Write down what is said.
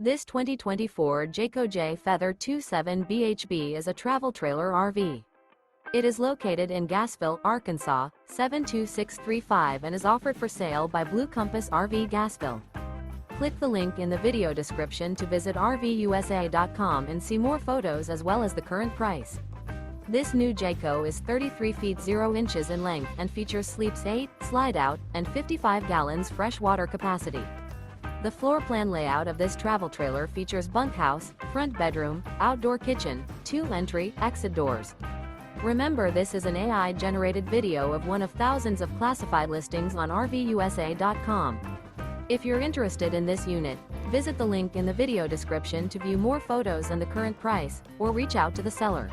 This 2024 Jayco Jay Feather 27 BHB is a travel trailer RV. It is located in Gassville, Arkansas, 72635 and is offered for sale by Blue Compass RV Gassville. Click the link in the video description to visit RVUSA.com and see more photos as well as the current price. This new Jayco is 33 feet 0 inches in length and features sleeps 8, slide-out, and 55 gallons fresh water capacity. The floor plan layout of this travel trailer features bunkhouse, front bedroom, outdoor kitchen, 2 entry/exit doors. Remember, this is an AI-generated video of one of thousands of classified listings on RVUSA.com. If you're interested in this unit, visit the link in the video description to view more photos and the current price, or reach out to the seller.